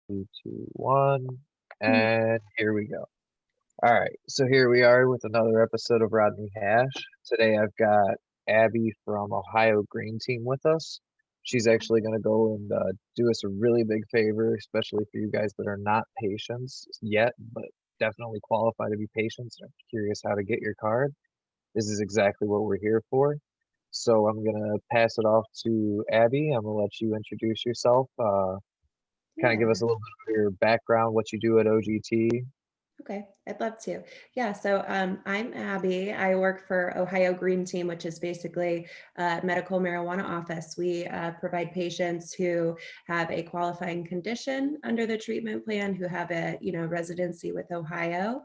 Three, two, one, Mm. and here we go. All right, so here we are with another episode of Rodney Hash. Today I've got Abby from Ohio Green Team with us. She's actually going to go and do us a really big favor, especially for you guys that are not patients yet, but definitely qualify to be patients and are curious how to get your card. This is exactly what we're here for. So I'm going to pass it off to Abby. I'm going to let you introduce yourself. Kind of give us Yeah. a little bit of your background, what you do at OGT. Okay. I'd love to. Yeah. So I'm Abby. I work for Ohio Green Team, which is basically a medical marijuana office. We provide patients who have a qualifying condition under the treatment plan, who have a residency with Ohio,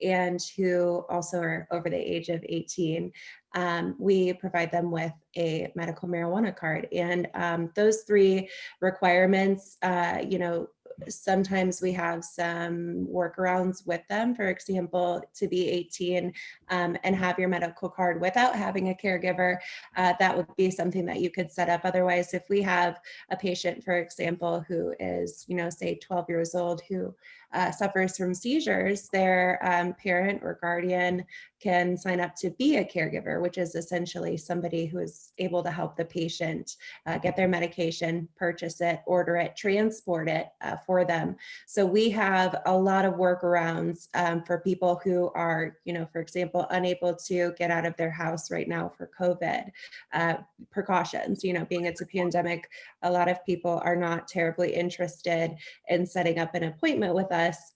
and who also are over the age of 18. We provide them with a medical marijuana card, and those three requirements, sometimes we have some workarounds with them. For example, to be 18 and have your medical card without having a caregiver, that would be something that you could set up. Otherwise, if we have a patient, for example, who is, say 12 years old, who suffers from seizures, their parent or guardian can sign up to be a caregiver, which is essentially somebody who is able to help the patient get their medication, purchase it, order it, transport it for them. So we have a lot of workarounds for people who are, for example, unable to get out of their house right now for COVID precautions. Being it's a pandemic, a lot of people are not terribly interested in setting up an appointment with us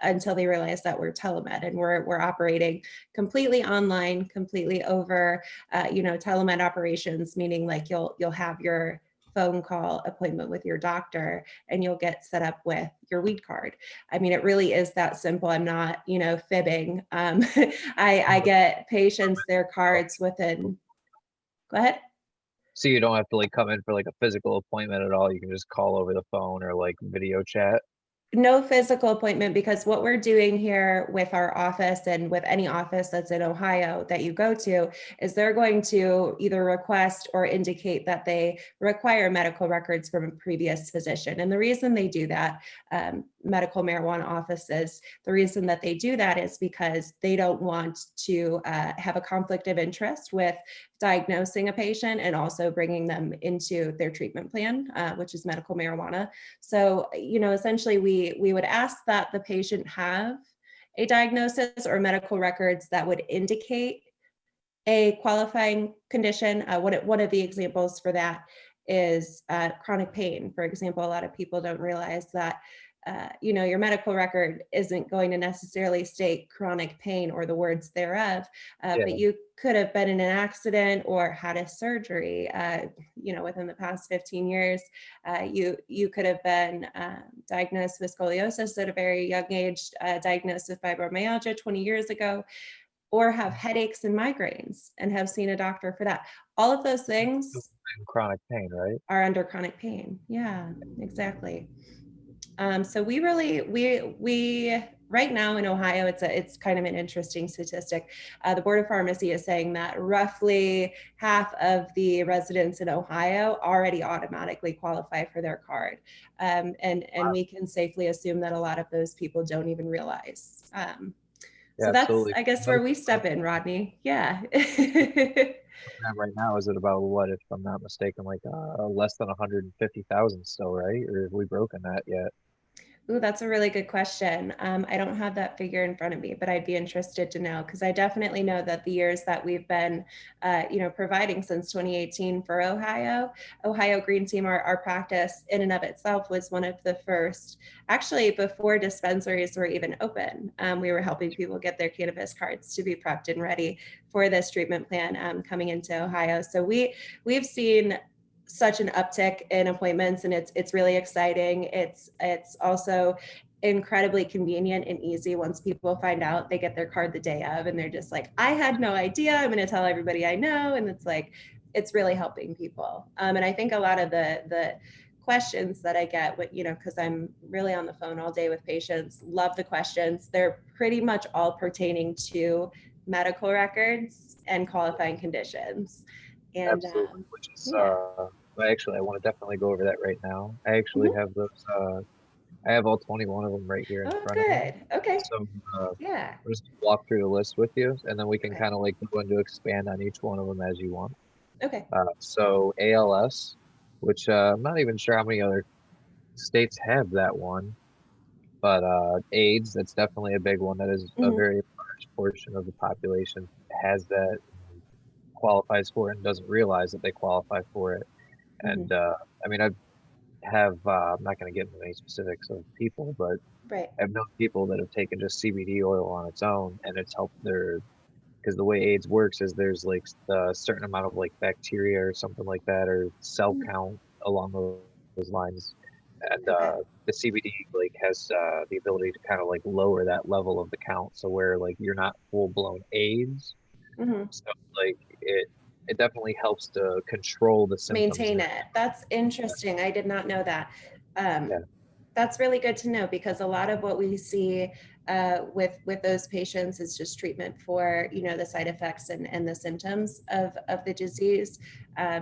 until they realize that we're telemed, and we're operating completely online, completely over telemed operations, meaning like you'll have your phone call appointment with your doctor and you'll get set up with your weed card. I mean, it really is that simple. I'm not, fibbing. I get patients their cards within, go ahead. So you don't have to like come in for like a physical appointment at all. You can just call over the phone or like video chat. No physical appointment, because what we're doing here with our office and with any office that's in Ohio that you go to is they're going to either request or indicate that they require medical records from a previous physician. And the reason they do that, medical marijuana offices, the reason that they do that is because they don't want to have a conflict of interest with diagnosing a patient and also bringing them into their treatment plan, which is medical marijuana. So, essentially we would ask that the patient have a diagnosis or medical records that would indicate a qualifying condition. One of the examples for that is chronic pain. For example, a lot of people don't realize that your medical record isn't going to necessarily state chronic pain or the words thereof, Yeah, but you could have been in an accident or had a surgery, within the past 15 years. You could have been diagnosed with scoliosis at a very young age, diagnosed with fibromyalgia 20 years ago, or have headaches and migraines and have seen a doctor for that. All of those things and chronic pain, right? are under chronic pain. Yeah, exactly. So we really we right now in Ohio, it's kind of an interesting statistic. The Board of Pharmacy is saying that roughly half of the residents in Ohio already automatically qualify for their card, and we can safely assume that a lot of those people don't even realize. Yeah, So that's, absolutely. I guess, where Medical we step in, Rodney. Yeah. program right now is at about what, if I'm not mistaken, like less than 150,000 still, right? Or have we broken that yet? Ooh, that's a really good question. I don't have that figure in front of me, but I'd be interested to know, because I definitely know that the years that we've been, providing since 2018 for Ohio Green Team, our practice in and of itself was one of the first, actually before dispensaries were even open. We were helping people get their cannabis cards to be prepped and ready for this treatment plan coming into Ohio. So we've seen such an uptick in appointments, and it's really exciting. It's also incredibly convenient and easy. Once people find out, they get their card the day of and they're just like, I had no idea, I'm going to tell everybody I know. And it's like, it's really helping people. And I think a lot of the questions that I get, because I'm really on the phone all day with patients, love the questions. They're pretty much all pertaining to medical records and qualifying conditions. And Absolutely. Which is yeah. well, actually I want to definitely go over that right now. I actually Mhm. have those I have all 21 of them right here in Oh, front of me. good. Okay. So Yeah. we'll just walk through the list with you, and then we can Okay. kind of like go into expand on each one of them as you want. Okay. So ALS, which I'm not even sure how many other states have that one, but AIDS, that's definitely a big one. That is a Hmm. very large portion of the population has that, qualifies for it, and doesn't realize that they qualify for it. Hmm. And I mean, I have, I'm not going to get into any specifics of people, but Right. I've known people that have taken just CBD oil on its own, and it's helped their, because the way AIDS works is there's like a certain amount of like bacteria or something like that, or cell Mhm. count along those lines. And Okay. the CBD like has the ability to kind of like lower that level of the count, so where like you're not full blown AIDS. Hmm. So like it definitely helps to control the symptoms. Maintain it. That's interesting. I did not know that. Yeah, That's really good to know because a lot of what we see with those patients is just treatment for the side effects and the symptoms of the disease.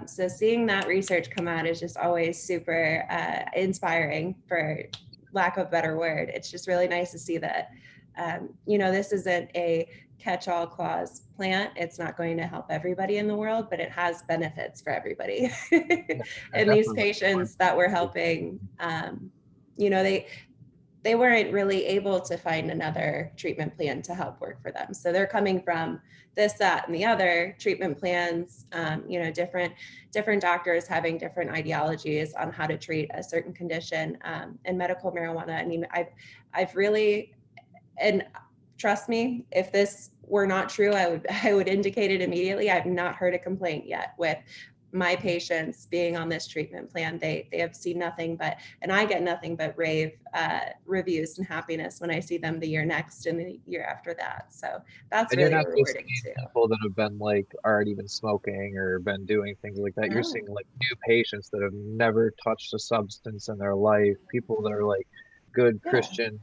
So seeing that research come out is just always super inspiring, for lack of a better word. It's just really nice to see that this isn't a catch-all clause plant. It's not going to help everybody in the world, but it has benefits for everybody. yeah, and And these definitely like patients that we're helping, you know, they weren't really able to find another treatment plan to help work for them. So they're coming from this, that, and the other treatment plans, different doctors having different ideologies on how to treat a certain condition. And medical marijuana, I mean, I've really, and trust me, if this were not true, I would indicate it immediately. I've not heard a complaint yet with my patients being on this treatment plan. They have seen nothing but, and I get nothing but rave reviews and happiness when I see them the year next and the year after that. So that's And you're really not just rewarding seeing too. people that have been like already been smoking or been doing things like that. You're No. seeing like new patients that have never touched a substance in their life. People that are like good Yeah. Christian,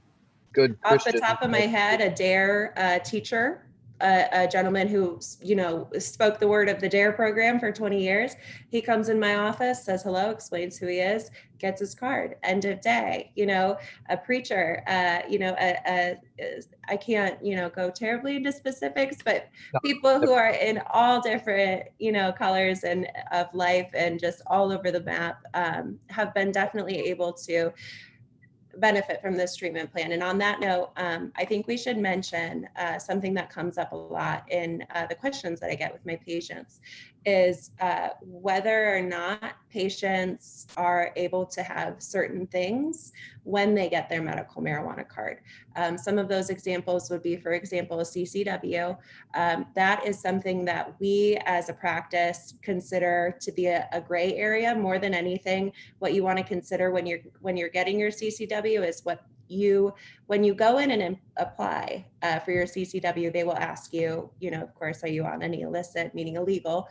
good Off the Christian. top of my head, a DARE teacher, a gentleman who spoke the word of the DARE program for 20 years. He comes in my office, says hello, explains who he is, gets his card. End of day. A preacher. I can't go terribly into specifics, but No, people if- who are in all different colors and of life and just all over the map have been definitely able to benefit from this treatment plan. And on that note, I think we should mention something that comes up a lot in the questions that I get with my patients is whether or not patients are able to have certain things when they get their medical marijuana card. Some of those examples would be, for example, a CCW. That is something that we as a practice consider to be a gray area more than anything. What you want to consider when you're getting your CCW is when you go in and apply for your CCW, they will ask you, of course, are you on any illicit, meaning illegal,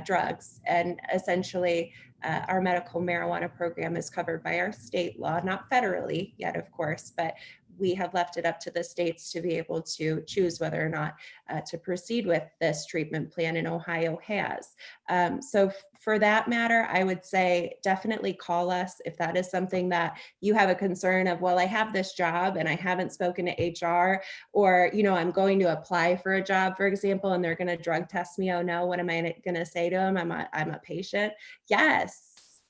drugs? And essentially, our medical marijuana program is covered by our state law, not federally yet, of course, but we have left it up to the states to be able to choose whether or not to proceed with this treatment plan, and Ohio has. So for that matter, I would say definitely call us if that is something that you have a concern of, well, I have this job and I haven't spoken to HR, or, I'm going to apply for a job, for example, and they're going to drug test me. Oh no, what am I going to say to them? I'm a patient. Yes.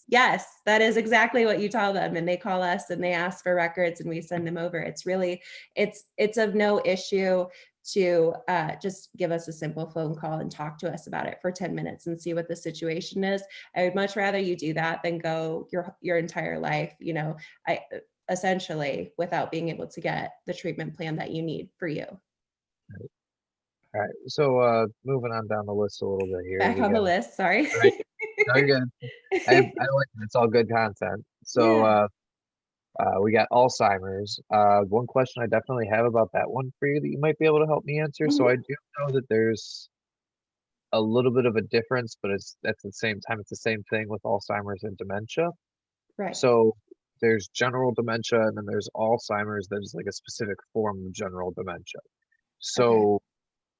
Yes, that is exactly what you tell them. And they call us and they ask for records and we send them over. It's of no issue to just give us a simple phone call and talk to us about it for 10 minutes and see what the situation is. I would much rather you do that than go your entire life, I essentially without being able to get the treatment plan that you need for you. all right. So moving on down the list a little bit here, Back we on the got list, sorry. right. No, you're good. I like it. It's all good content. So Yeah. we got Alzheimer's. One question I definitely have about that one for you that you might be able to help me answer. So I Mhm. do know that there's a little bit of a difference, but it's at the same time it's the same thing with Alzheimer's and dementia. Right. So there's general dementia and then there's Alzheimer's that is like a specific form of general dementia. Okay. So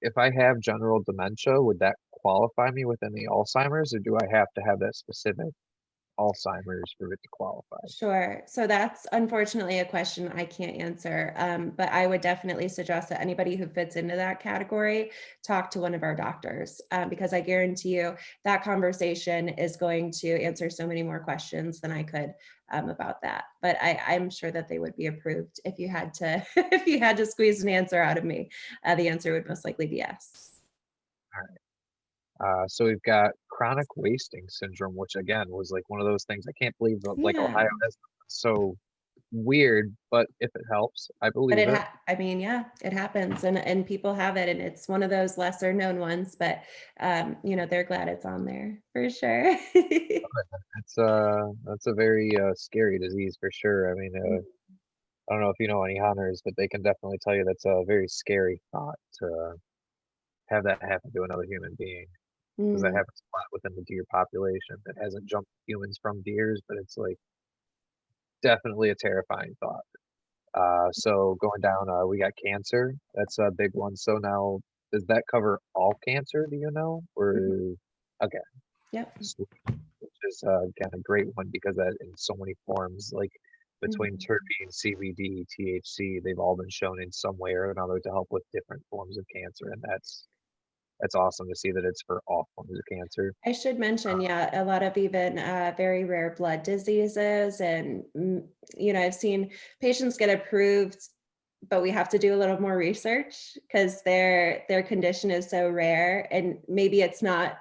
if I have general dementia, would that qualify me within the Alzheimer's, or do I have to have that specific Alzheimer's for it to qualify? Sure. So that's unfortunately a question I can't answer. But I would definitely suggest that anybody who fits into that category talk to one of our doctors, because I guarantee you that conversation is going to answer so many more questions than I could, about that. But I'm sure that they would be approved if you had to if you had to squeeze an answer out of me. The answer would most likely be yes. So we've got chronic wasting syndrome, which again was like one of those things I can't believe that like Yeah. Ohio has so weird, but if it helps, I But believe it. I mean, yeah, it happens and people have it and it's one of those lesser known ones, but they're glad it's on there for sure. That's a very scary disease for sure. I mean, I don't know if you know any hunters, but they can definitely tell you that's a very scary thought to have that happen to another human being. Because that Mm, happens a lot within the deer population that hasn't jumped humans from deers, but it's like definitely a terrifying thought. So going down, we got cancer. That's a big one. So now, does that cover all cancer? Do you know? Or mhm, okay, yep. sweet. Which is kind of great one because that in so many forms, like between Mhm. terpene, CBD, THC, they've all been shown in some way or another to help with different forms of cancer, and that's awesome to see that it's for all forms of cancer. I should mention, yeah, a lot of even very rare blood diseases. And, I've seen patients get approved, but we have to do a little more research because their condition is so rare. And maybe it's not,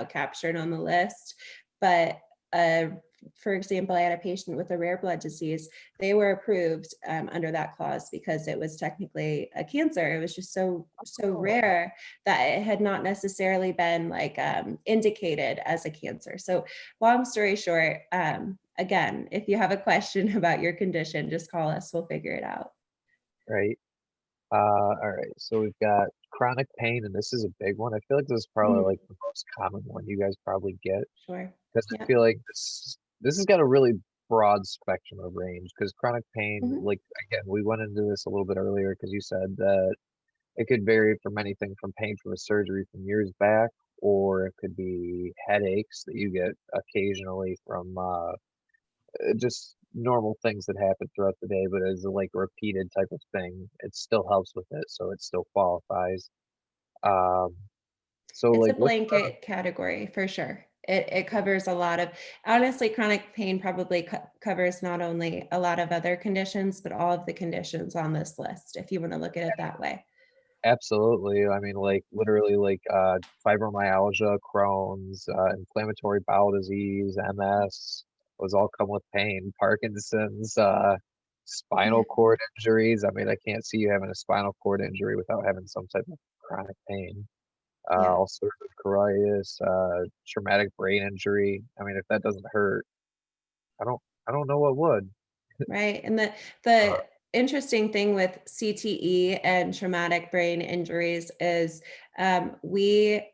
captured on the list. But uh, for example, I had a patient with a rare blood disease. They were approved under that clause because it was technically a cancer. It was just so Oh, rare that it had not necessarily been like indicated as a cancer. So, long story short, again, if you have a question about your condition, just call us. We'll figure it out. right. All right. So we've got chronic pain, and this is a big one. I feel like this is probably Mhm. like the most common one you guys probably get Sure. because I Yeah. feel like this has got a really broad spectrum of range. Because chronic pain, Mhm. like again, we went into this a little bit earlier because you said that it could vary from anything from pain from a surgery from years back, or it could be headaches that you get occasionally from just normal things that happen throughout the day, but as a like repeated type of thing, it still helps with it, so it still qualifies. Um, so It's like a what's blanket category for sure. It covers a lot of, honestly, chronic pain probably covers not only a lot of other conditions, but all of the conditions on this list, if you want to look at it that way. absolutely. I mean, like literally, like fibromyalgia, Crohn's, inflammatory bowel disease, MS, those all come with pain. Parkinson's, spinal Yeah. cord injuries. I mean, I can't see you having a spinal cord injury without having some type of chronic pain. Yeah. Ulcerative colitis, traumatic brain injury. I mean, if that doesn't hurt, I don't know what would. Right. And the Uh, the interesting thing with CTE and traumatic brain injuries is we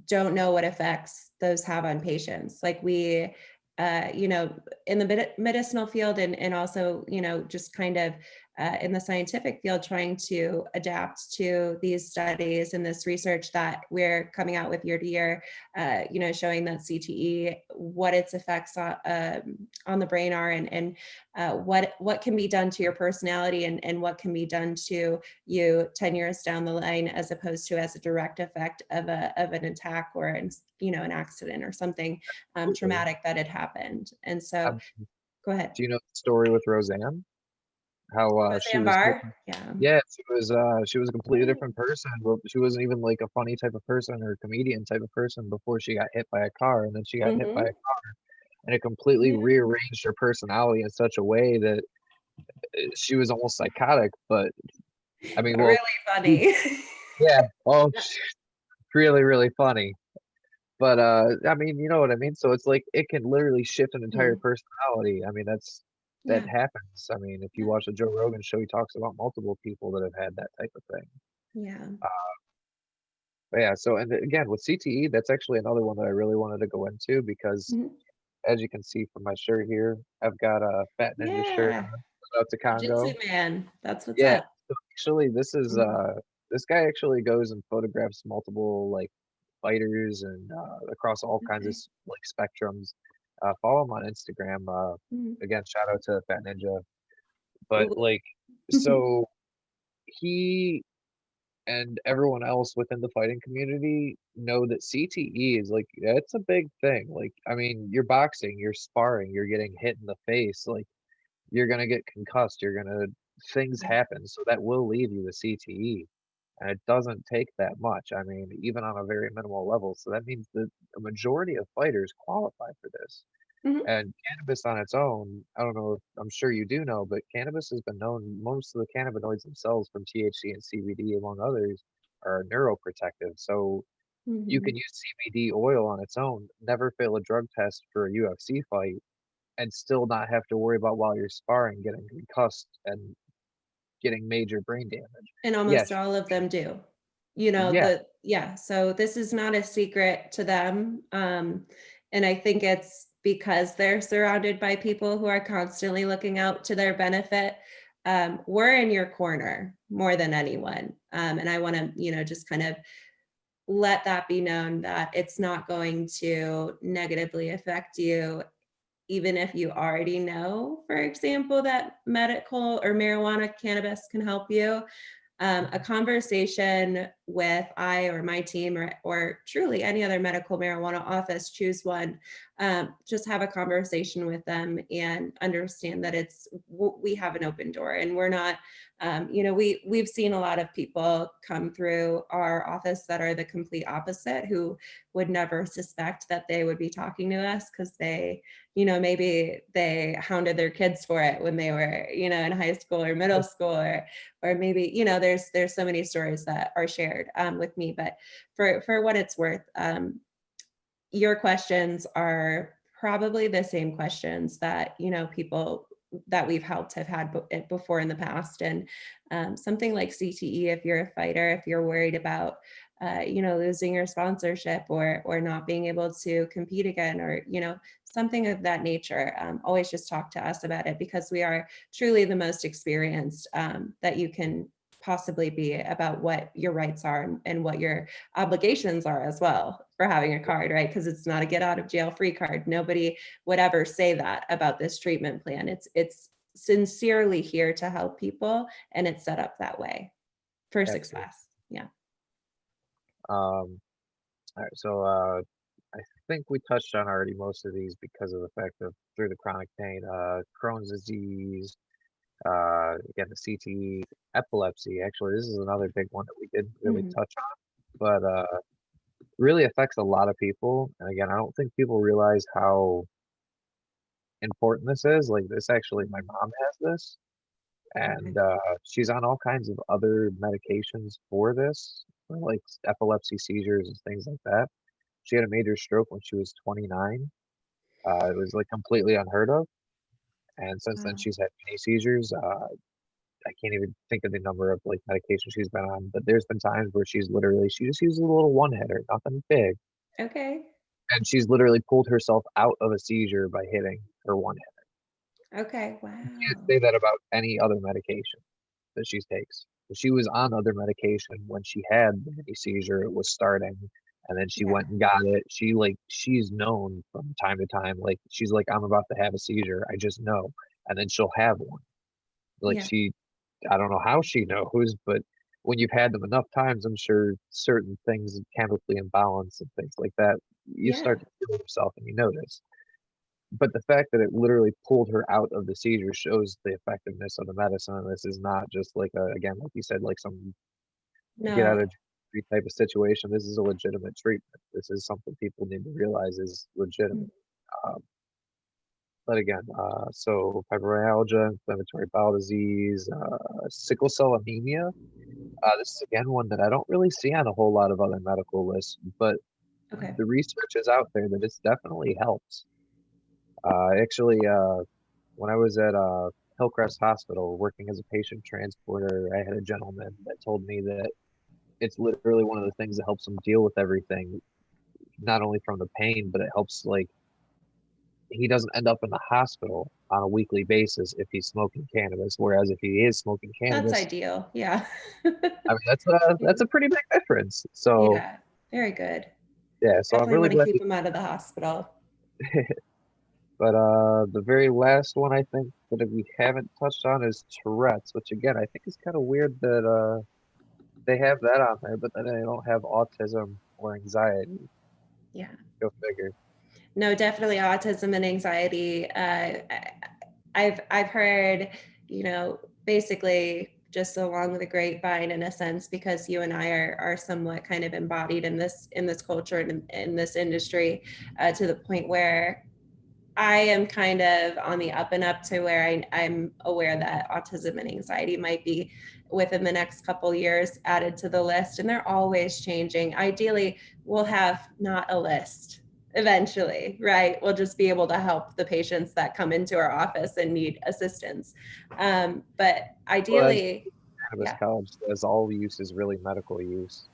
don't know what effects those have on patients. Like we, in the medicinal field and also, just kind of in the scientific field, trying to adapt to these studies and this research that we're coming out with year to year, showing that CTE, what its effects on the brain are, and what can be done to your personality, and what can be done to you 10 years down the line, as opposed to as a direct effect of an attack or an accident or something absolutely. traumatic that had happened. And so, Um, go ahead. do you know the story with Roseanne? How she Roseanne was Barr. taken Yeah. yeah, she was a completely Right. different person, but she wasn't even like a funny type of person or a comedian type of person before she got hit by a car, and then she got hit by a Hmm. car, and it completely Yeah. rearranged her personality in such a way that she was almost psychotic, but I mean, well, Really funny. yeah, oh, really, really funny. But, I mean, you know what I mean? So it's like it can literally shift an entire Mhm. personality. I mean, that Yeah. happens. I mean, if you Yeah. watch the Joe Rogan show, he talks about multiple people that have had that type of thing. Yeah. But yeah, so and again, with CTE, that's actually another one that I really wanted to go into because Mhm. as you can see from my shirt here, I've got a Fat Ninja shirt Yeah. on. Shout out to Congo. Jiu-Jitsu man. That's what's Yeah, up. so actually Mhm. this guy actually goes and photographs multiple like fighters and across all kinds of Okay. like spectrums. Follow him on Instagram. Mhm. Again, shout out to Fat Ninja. But Ooh. like, so he and everyone else within the fighting community know that CTE is like, it's a big thing. Like, I mean, you're boxing, you're sparring, you're getting hit in the face, like you're gonna get concussed, things Yeah. happen, so that will leave you with CTE. And it doesn't take that much. I mean, even on a very minimal level. So that means that a majority of fighters qualify for this. Mhm. And cannabis on its own, I don't know if I'm sure you do know, but cannabis has been known, most of the cannabinoids themselves from THC and CBD, among others, are neuroprotective. So you can Mhm. use CBD oil on its own, never fail a drug test for a UFC fight, and still not have to worry about while you're sparring getting concussed and getting major brain damage. And almost Yes, all of them do. yeah, Yeah, so this is not a secret to them, and I think it's because they're surrounded by people who are constantly looking out to their benefit. We're in your corner more than anyone, and I wanna, just kind of let that be known that it's not going to negatively affect you even if you already know, for example, that medical or marijuana cannabis can help you. A conversation with I or my team or truly any other medical marijuana office, choose one, just have a conversation with them and understand that we have an open door and we're not, we've seen a lot of people come through our office that are the complete opposite, who would never suspect that they would be talking to us because maybe they hounded their kids for it when they were, in high school or middle school, or maybe, there's so many stories that are shared with me. But for what it's worth, your questions are probably the same questions that, people that we've helped have had before in the past. And something like CTE, if you're a fighter, if you're worried about losing your sponsorship or not being able to compete again, or something of that nature, always just talk to us about it, because we are truly the most experienced that you can possibly be about what your rights are and what your obligations are as well for having a card, right? Because it's not a get out of jail free card. Nobody would ever say that about this treatment plan. It's sincerely here to help people, and it's set up that way for absolutely. success. Yeah. Um, all right, so I think we touched on already most of these because of the fact of through the chronic pain, Crohn's disease, again the CTE, epilepsy. Actually, this is another big one that we didn't really Mhm. touch on, but really affects a lot of people. And again, I don't think people realize how important this is. Like this, actually, my mom has this, Okay. and she's on all kinds of other medications for this, for like epilepsy, seizures, and things like that. She had a major stroke when she was 29. It was like completely unheard of. And since then, Wow. she's had many seizures. I can't even think of the number of like medications she's been on, but there's been times where she just uses a little one hitter, nothing big, Okay. and she's literally pulled herself out of a seizure by hitting her one hitter. Okay. You can't Wow. say that about any other medication that she takes. She was on other medication when she had the mini seizure. It was starting, and then she Yeah. went and got it. She's known from time to time, like she's like, I'm about to have a seizure. I just know, and then she'll have one. Like Yeah. I don't know how she knows, but when you've had them enough times, I'm sure certain things chemically imbalance and things like that, you start Yeah. to feel yourself and you notice. But the fact that it literally pulled her out of the seizure shows the effectiveness of the medicine. And this is not just like again, like you said, like some get out No. of jail free type of situation. This is a legitimate treatment. This is something people need to realize is legitimate. Mm. Um, but again, so fibromyalgia, inflammatory bowel disease, sickle cell anemia. This is again one that I don't really see on a whole lot of other medical lists, but Okay. the research is out there that it's definitely helps. Actually, when I was at Hillcrest Hospital working as a patient transporter, I had a gentleman that told me that it's literally one of the things that helps him deal with everything, not only from the pain, but it helps like he doesn't end up in the hospital on a weekly basis if he's smoking cannabis. Whereas if he is smoking That's cannabis, ideal. Yeah. I mean that's a pretty big difference. Yeah. Very good. Yeah, so I'm Definitely really want to glad keep them out of the hospital. But the very last one I think that we haven't touched on is Tourette's, which again I think is kind of weird that they have that on there, but then they don't have autism or anxiety. Yeah. Go figure. No, definitely autism and anxiety. I've heard, basically just along the grapevine in a sense, because you and I are somewhat kind of embodied in this culture and in this industry, to the point where I am kind of on the up and up to where I'm aware that autism and anxiety might be within the next couple years added to the list, and they're always changing. Ideally, we'll have not a list eventually, right? We'll just be able to help the patients that come into our office and need assistance. But Well, as ideally, cannabis yeah, college says, all use is really medical use.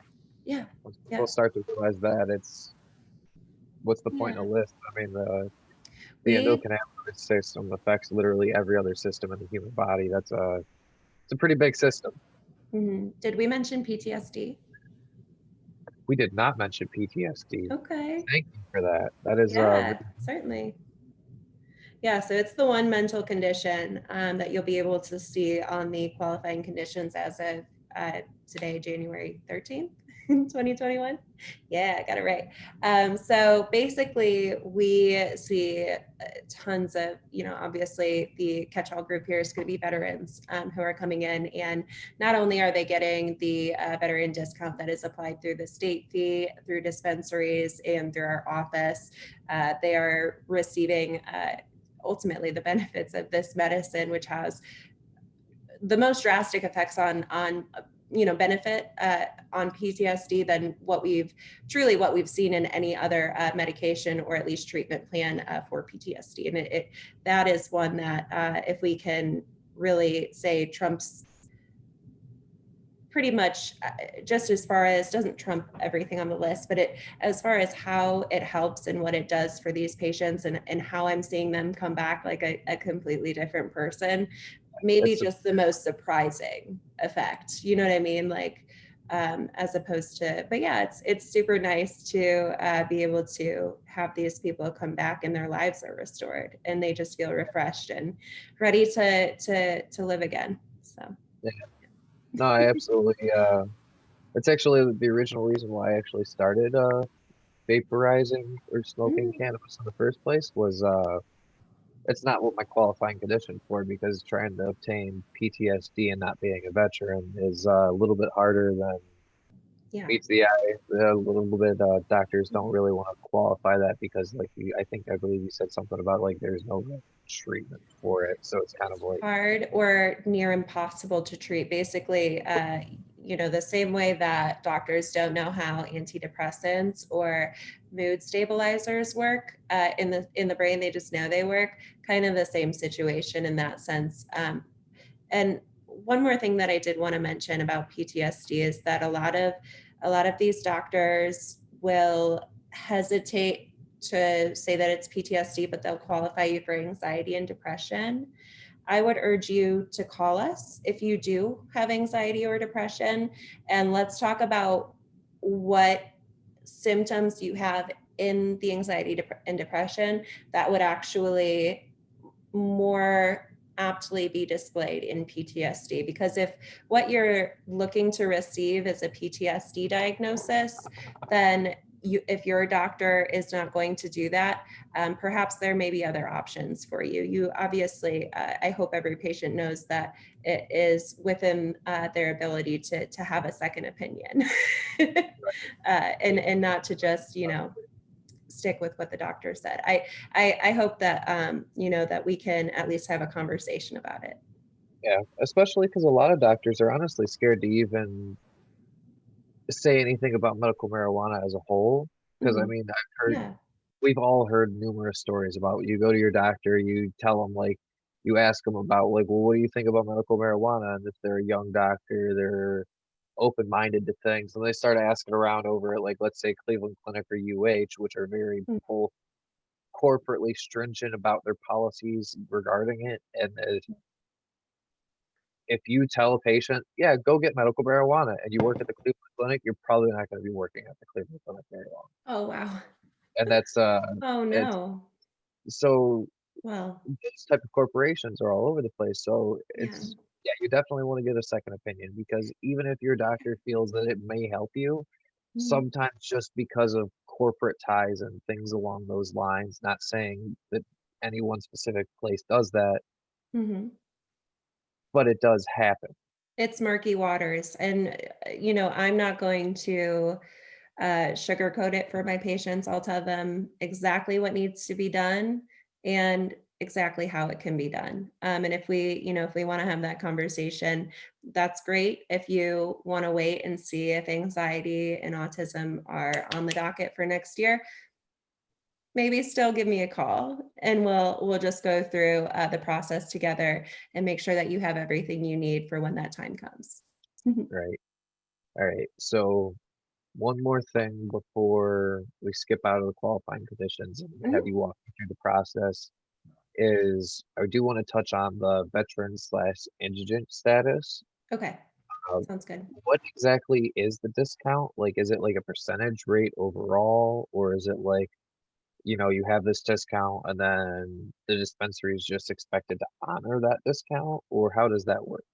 yeah, Once yeah, people start to realize that, it's what's the point in a yeah. list? I mean, the We endocannabinoid system affects literally every other system in the human body. It's a pretty big system. did we mention PTSD? We did not mention PTSD. Okay, Thank you for that. That is yeah, certainly. Yeah, so it's the one mental condition that you'll be able to see on the qualifying conditions as of today, January 13th, 2021. Yeah, I got it right. So basically, we see tons of, obviously the catch-all group here is going to be veterans who are coming in. And not only are they getting the veteran discount that is applied through the state fee, through dispensaries, and through our office, they are receiving ultimately the benefits of this medicine, which has the most drastic effects on benefit on PTSD than what we've seen in any other medication or at least treatment plan for PTSD. And that is one that if we can really say trumps pretty much, just as far as, doesn't trump everything on the list, but as far as how it helps and what it does for these patients, and how I'm seeing them come back like a completely different person, maybe it's a, just the most surprising effect, you know what I mean? Like, as opposed to, but yeah, it's super nice to be able to have these people come back and their lives are restored and they just feel refreshed and ready to live again. So yeah. No, I absolutely. It's actually the original reason why I actually started vaporizing or smoking mm, cannabis in the first place was it's not what my qualifying condition for because trying to obtain PTSD and not being a veteran is a little bit harder than yeah. meets the eye. A little bit doctors don't Mhm. really want to qualify that because like I believe you said something about like there's no real treatment for it, so it's kind of like Hard or near impossible to treat. Basically, the same way that doctors don't know how antidepressants or mood stabilizers work in the brain, they just know they work. Kind of the same situation in that sense. And one more thing that I did want to mention about PTSD is that a lot of these doctors will hesitate to say that it's PTSD, but they'll qualify you for anxiety and depression. I would urge you to call us if you do have anxiety or depression, and let's talk about what symptoms you have in the anxiety and depression that would actually more aptly be displayed in PTSD. Because if what you're looking to receive is a PTSD diagnosis, then if your doctor is not going to do that, perhaps there may be other options for you. You obviously, I hope every patient knows that it is within their ability to have a second opinion, and not to just stick with what the doctor said. I hope that that we can at least have a conversation about it. yeah, especially because a lot of doctors are honestly scared to even say anything about medical marijuana as a whole. Because I Mhm. mean, I've heard Yeah. we've all heard numerous stories about you go to your doctor, you tell them like you ask them about like, well, what do you think about medical marijuana? And if they're a young doctor, they're open-minded to things, and they start asking around over at like let's say Cleveland Clinic or UH, which are very Mm. both corporately stringent about their policies regarding it. And if you tell a patient, yeah, go get medical marijuana, and you work at the Cleveland Clinic, you're probably not going to be working at the Cleveland Clinic very long. Oh, wow. And that's Oh, it's no. so Well, those type of corporations are all over the place. So yeah. it's, yeah, you definitely want to get a second opinion because even if your doctor feels that it may help you, Mhm. sometimes just because of corporate ties and things along those lines, not saying that any one specific place does that, Mhm. but it does happen. It's murky waters, and, I'm not going to sugarcoat it for my patients. I'll tell them exactly what needs to be done and exactly how it can be done. And if we want to have that conversation, that's great. If you want to wait and see if anxiety and autism are on the docket for next year, maybe still give me a call and we'll just go through the process together and make sure that you have everything you need for when that time comes. Right. All right. So one more thing before we skip out of the qualifying conditions and have Mhm. you walk me through the process is I do want to touch on the veteran slash indigent status. Okay, Uh, sounds good. what exactly is the discount? Like, is it like a percentage rate overall, or is it like, you have this discount and then the dispensary is just expected to honor that discount, or how does that work?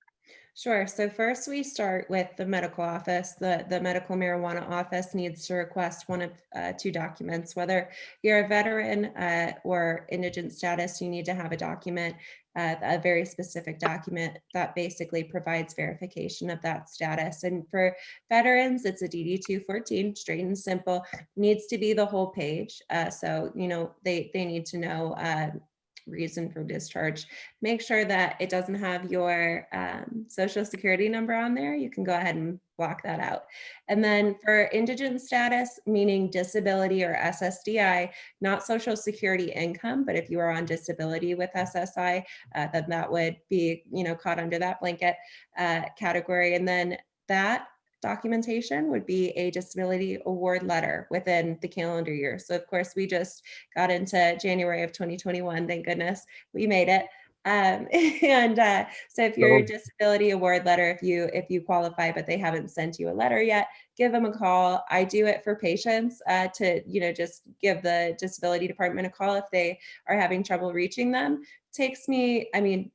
Sure. So first we start with the medical office. The medical marijuana office needs to request one of two documents. Whether you're a veteran or indigent status, you need to have a document, a very specific document that basically provides verification of that status. And for veterans, it's a DD 214, straight and simple. Needs to be the whole page. So they need to know. Reason for discharge. Make sure that it doesn't have your social security number on there. You can go ahead and block that out. And then for indigent status, meaning disability or SSDI, not social security income, but if you are on disability with SSI, then that would be, caught under that blanket category. And then that documentation would be a disability award letter within the calendar year. So of course we just got into January of 2021. Thank goodness we made it. And so if your So, disability award letter, if you qualify but they haven't sent you a letter yet, give them a call. I do it for patients to just give the disability department a call if they are having trouble reaching them. Takes me, I mean,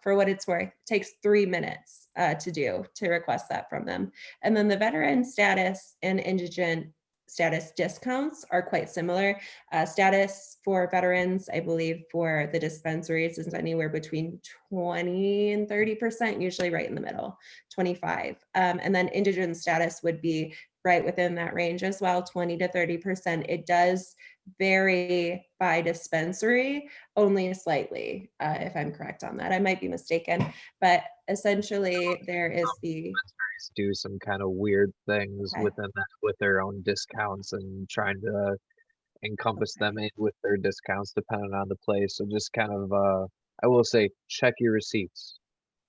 for what it's worth, takes 3 minutes to request that from them. And then the veteran status and indigent status discounts are quite similar. Status for veterans, I believe, for the dispensaries is anywhere between 20 and 30%, usually right in the middle, 25. And then indigent status would be right within that range as well, 20 to 30%. It does vary by dispensary, only slightly, if I'm correct on that. I might be mistaken, but essentially there is the, do some kind of weird things okay, within that with their own discounts and trying to encompass them in with their discounts depending on the place. So just kind of, I will say, check your receipts.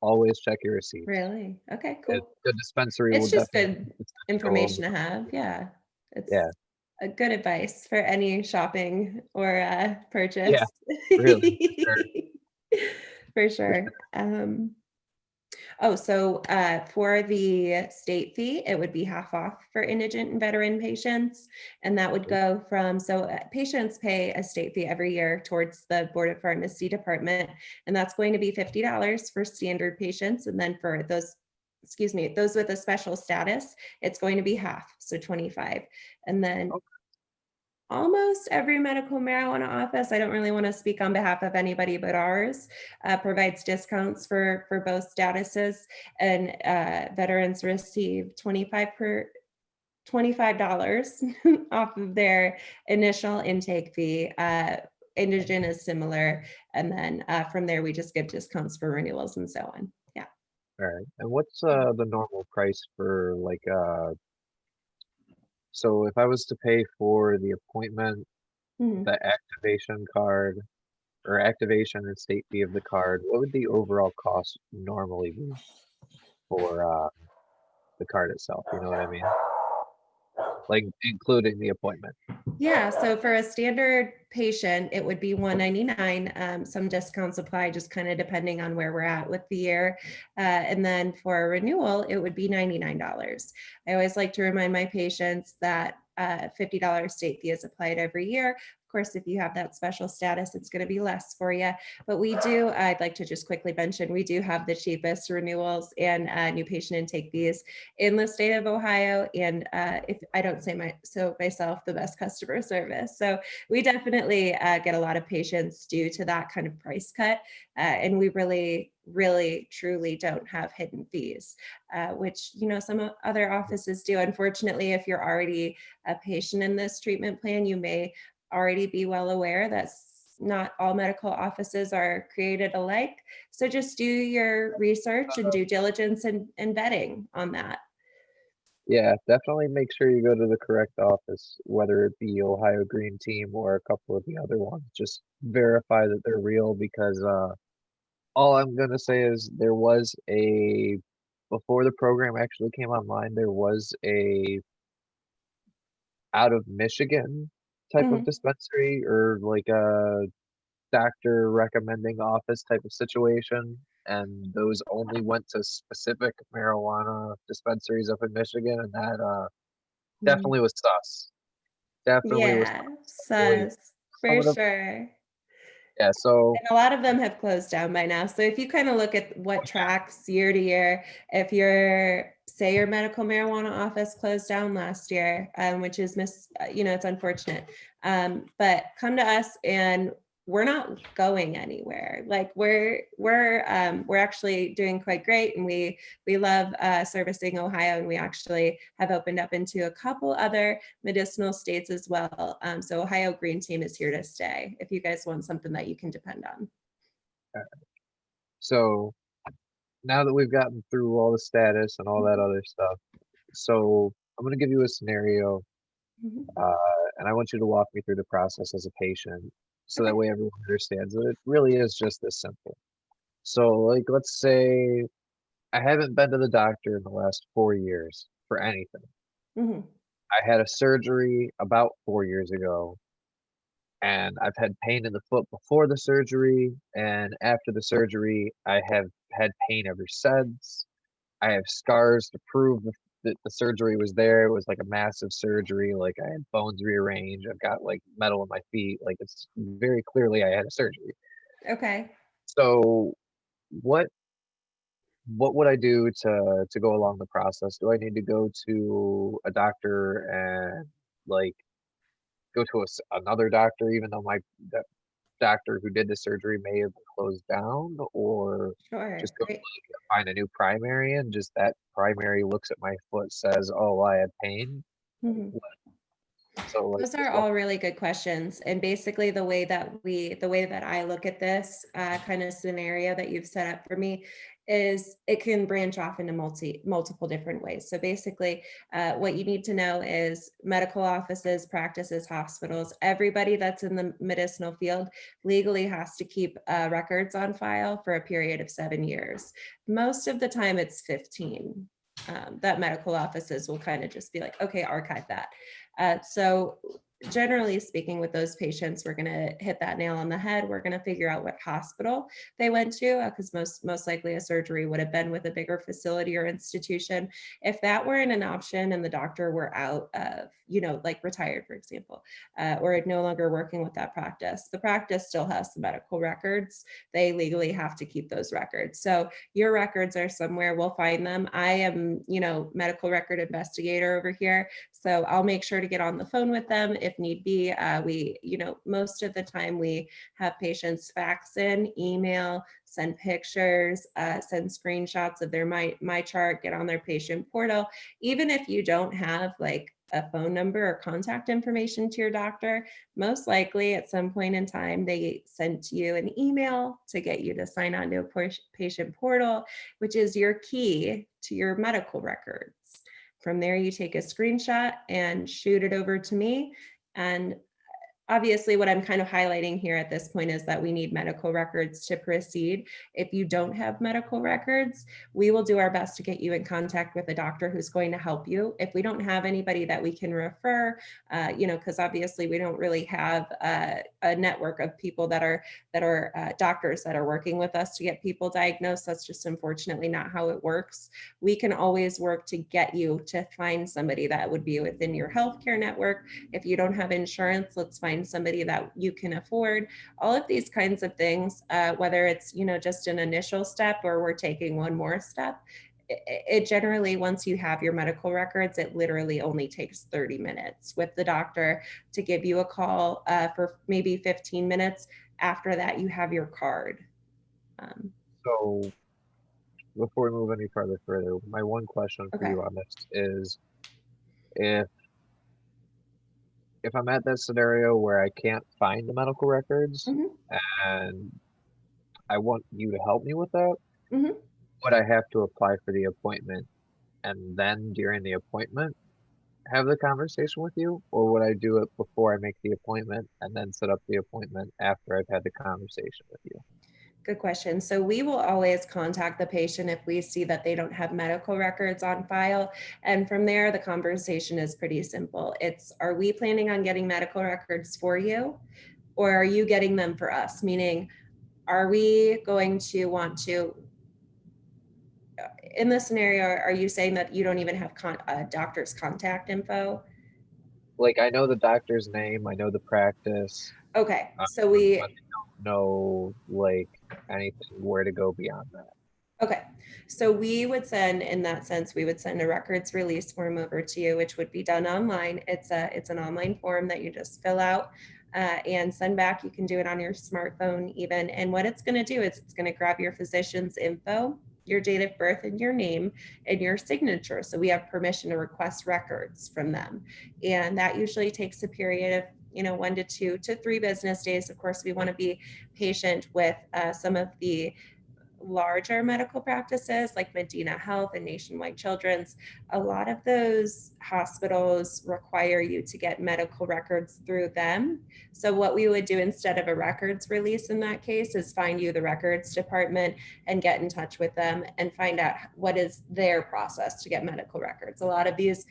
Always check your receipts. really? Okay, It, cool. the dispensary will It's just definitely good go over. information to have. Yeah. It's Yeah, a good advice for any shopping or yeah, purchase. really, for For sure, sure. For the state fee, it would be half off for indigent and veteran patients. And that would for go from, patients pay a state fee every year towards the Board of Pharmacy Department. And that's going to be $50 for standard patients. And then for those with a special status, it's going to be half, so 25. And then sure. almost every medical marijuana office, I don't really want to speak on behalf of anybody but ours, provides discounts for both statuses, and veterans receive $25 off of their initial intake fee. Indigent is similar, and then from there we just give discounts for renewals and so on. Yeah. All right. And what's the normal price for like so if I was to pay for the appointment, Mhm. the activation card or activation and state fee of the card, what would the overall cost normally be for the card itself? You know what I mean? Like including the appointment. Yeah, so for a standard patient, it would be 199. Some discounts apply just kind of depending on where we're at with the year. And then for a renewal, it would be $99. I always like to remind my patients that $50 state fee is applied every year. Of course, if you have that special status, it's going to be less for you. But I'd like to just quickly mention, we do have the cheapest renewals and new patient intake fees in the state of Ohio. And if I don't say myself, the best customer service. So we definitely get a lot of patients due to that kind of price cut. And we really, truly don't have hidden fees, which, some other offices do. Unfortunately, if you're already a patient in this treatment plan, you may already be well aware that not all medical offices are created alike. So just do your research and due diligence and vetting on that. Yeah, definitely make sure you go to the correct office, whether it be Ohio Green Team or a couple of the other ones. Just verify that they're real because all I'm gonna say is before the program actually came online, there was a out of Michigan type of Mhm. dispensary or like a doctor recommending office type of situation, and those only went to specific marijuana dispensaries up in Michigan, and that Mhm. definitely was sus. Definitely was Yeah, sus. Like sus, some for of the sure. yeah, so And a lot of them have closed down by now. So if you kind of look at what tracks year to year, if say your medical marijuana office closed down last year, which is it's unfortunate. But come to us and we're not going anywhere. Like we're actually doing quite great, and we love servicing Ohio, and we actually have opened up into a couple other medicinal states as well. So Ohio Green Team is here to stay if you guys want something that you can depend on. so now that we've gotten through all the status and all that Mhm. other stuff, so I'm gonna give you a scenario, Mhm. and I want you to walk me through the process as a patient, so that Okay. way everyone understands that it really is just this simple. So, like, let's say I haven't been to the doctor in the last 4 years for anything. Mhm. I had a surgery about 4 years ago, and I've had pain in the foot before the surgery, and after the surgery, I have had pain ever since. I have scars to prove that the surgery was there. It was like a massive surgery, like, I had bones rearranged, I've got, like, metal in my feet, like, it's very clearly I had a surgery. Okay. So, what what would I do to go along the process? Do I need to go to a doctor and, like, go to another doctor even though my that doctor who did the surgery may have been closed down, or Sure. just go to, Great. like, find a new primary and just that primary looks at my foot, says, "Oh, I had pain?" Like, Mhm. what so, like, Those are just walk all really good questions. And basically the way that I look at this kind of scenario that you've set up for me is it can branch off into multiple different ways. So basically, what you need to know is medical offices, practices, hospitals, everybody that's in the medicinal field legally has to keep records on file for a period of 7 years. Most of the time it's 15. That medical offices will kind of just be like, okay, archive that. So generally speaking, with those patients, we're going to hit that nail on the head. We're going to figure out what hospital they went to, because most likely a surgery would have been with a bigger facility or institution. If that weren't an option and the doctor were out of, like retired, for example, or no longer working with that practice, the practice still has the medical records. They legally have to keep those records. So your records are somewhere. We'll find them. I am, medical record investigator over here. So I'll make sure to get on the phone with them if need be. Most of the time we have patients fax in, email, send pictures, send screenshots of their my chart, get on their patient portal. Even if you don't have like a phone number or contact information to your doctor, most likely at some point in time they sent you an email to get you to sign on to a patient portal, which is your key to your medical records. From there, you take a screenshot and shoot it over to me. And Obviously, what I'm kind of highlighting here at this point is that we need medical records to proceed. If you don't have medical records, we will do our best to get you in contact with a doctor who's going to help you. If we don't have anybody that we can refer, because obviously we don't really have a network of people that are doctors that are working with us to get people diagnosed. That's just unfortunately not how it works. We can always work to get you to find somebody that would be within your healthcare network. If you don't have insurance, let's find somebody that you can afford. All of these kinds of things, whether it's, just an initial step or we're taking one more step, it generally, once you have your medical records, it literally only takes 30 minutes with the doctor to give you a call for maybe 15 minutes. After that, you have your card. So before we move any further, my one question for Okay. you on this is if I'm at that scenario where I can't find the medical records Mhm. and I want you to help me with that, Mhm. would I have to apply for the appointment and then during the appointment have the conversation with you, or would I do it before I make the appointment and then set up the appointment after I've had the conversation with you? Good question. So we will always contact the patient if we see that they don't have medical records on file. And from there, the conversation is pretty simple. It's, are we planning on getting medical records for you? Or are you getting them for us? Meaning, are we going to want to, in this scenario, are you saying that you don't even have doctor's contact info? Like I know the doctor's name, I know the practice, Okay, um, so but we, I don't know like anything where to go beyond that. okay, so we would send, in that sense, we would send a records release form over to you, which would be done online. It's an online form that you just fill out and send back. You can do it on your smartphone even. And what it's going to do is it's going to grab your physician's info, your date of birth, and your name, and your signature. So we have permission to request records from them, and that usually takes a period of 1 to 2 to 3 business days. Of course, we want to be patient with some of the larger medical practices like Medina Health and Nationwide Children's. A lot of those hospitals require you to get medical records through them. So what we would do instead of a records release in that case is find you the records department and get in touch with them and find out what is their process to get medical records. A lot of these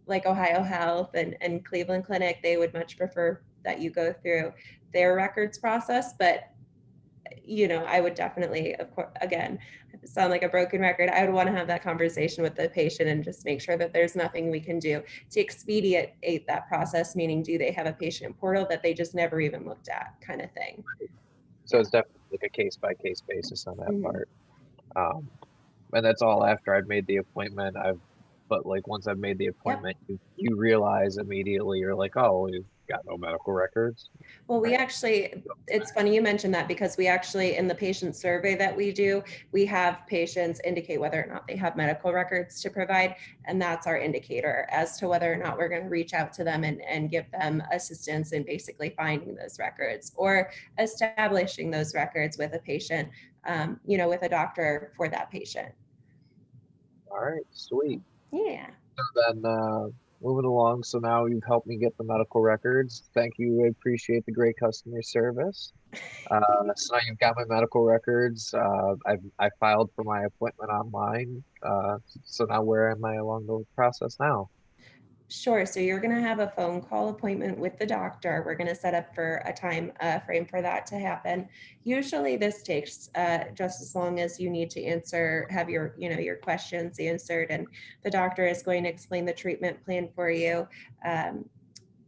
like Ohio Health and Cleveland Clinic, they would much prefer that you go through their records process, but I would definitely, of course, again, sound like a broken record. I would want to have that conversation with the patient and just make sure that there's nothing we can do to expedite that process, meaning do they have a patient portal that they just never even looked at kind of thing. So Yeah. it's definitely like a case by case basis on that Mhm. part. Um, and that's all after I've made the appointment. But like once I've made the Yep. appointment, you realize immediately you're like, oh, well, you've got no medical records. Well, All we right. actually, it's funny you mentioned that because we actually, in the patient survey that we do, we have patients indicate whether or not they have medical records to provide. And that's our indicator as to whether or not we're going to reach out to them and give them assistance in basically finding those records or establishing those records with a patient, with a doctor for that patient. All right, sweet. Yeah. So then moving along, so now you've helped me get the medical records. Thank you. I appreciate the great customer service. So now you've got my medical records. I filed for my appointment online. So now where am I along the process now? Sure. So you're going to have a phone call appointment with the doctor. We're going to set up for a time frame for that to happen. Usually this takes just as long as you need to have your questions answered, and the doctor is going to explain the treatment plan for you. Um,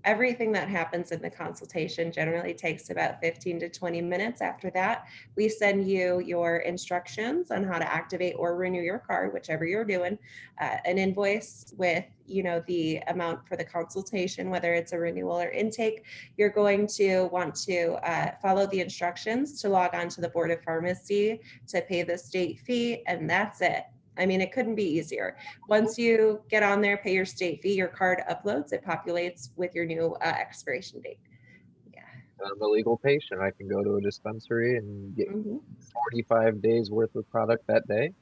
Everything that happens in the consultation generally takes about 15 to 20 minutes. After that, we send you your instructions on how to activate or renew your card, whichever you're doing, an invoice with the amount for the consultation, whether it's a renewal or intake. You're going to want to follow the instructions to log on to the Board of Pharmacy to pay the state fee, and that's it. I mean, it couldn't be easier. Once you get on there, pay your state fee, your card uploads, it populates with your new expiration date. Yeah. I'm a legal patient. I can go to a dispensary and get Mhm. 45 days worth of product that day.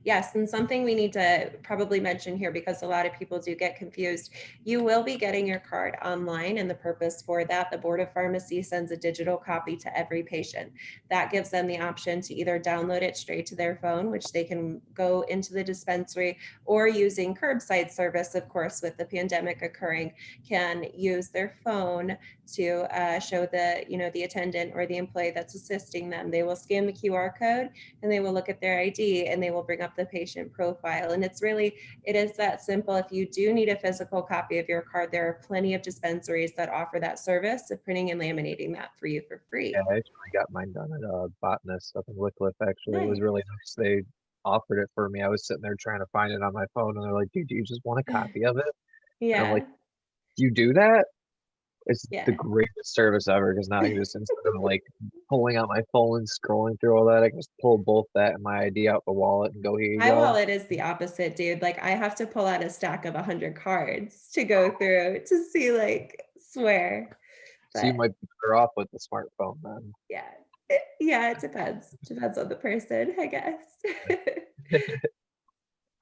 Yes, and something we need to probably mention here, because a lot of people do get confused. You will be getting your card online, and the purpose for that, the Board of Pharmacy sends a digital copy to every patient. That gives them the option to either download it straight to their phone, which they can go into the dispensary, or using curbside service, of course, with the pandemic occurring, can use their phone to show the attendant or the employee that's assisting them. They will scan the QR code, and they will look at their ID, and they will bring up the patient profile. And it is that simple. If you do need a physical copy of your card, there are plenty of dispensaries that offer that service of printing and laminating that for you for Yeah, free. I actually got mine done at a botanist up in Wycliffe, actually. It was Nice. really nice. They offered it for me. I was sitting there trying to find it on my phone, and they're like, dude, do you just want a copy of it? And I'm like, Yeah. you do that? It's the Yeah. greatest service ever, because now I can just, instead of like pulling out my phone and scrolling through all that, I can just pull both that and my ID out the wallet and go, here you My go. wallet is the opposite, dude. Like, I have to pull out a stack of 100 cards to go through to see, like, swear. So you But might be better off with the smartphone then. yeah. Yeah, it depends. Depends on the person, I guess.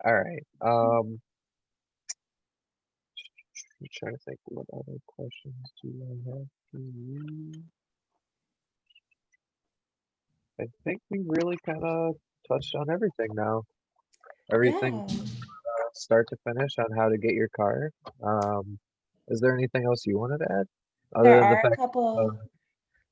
All right. I'm trying to think, what other questions do I have for you? I think we really kind of touched on everything now. Everything Yeah. start to finish on how to get your car. Is there anything else you wanted to add other There than the are a fact of, couple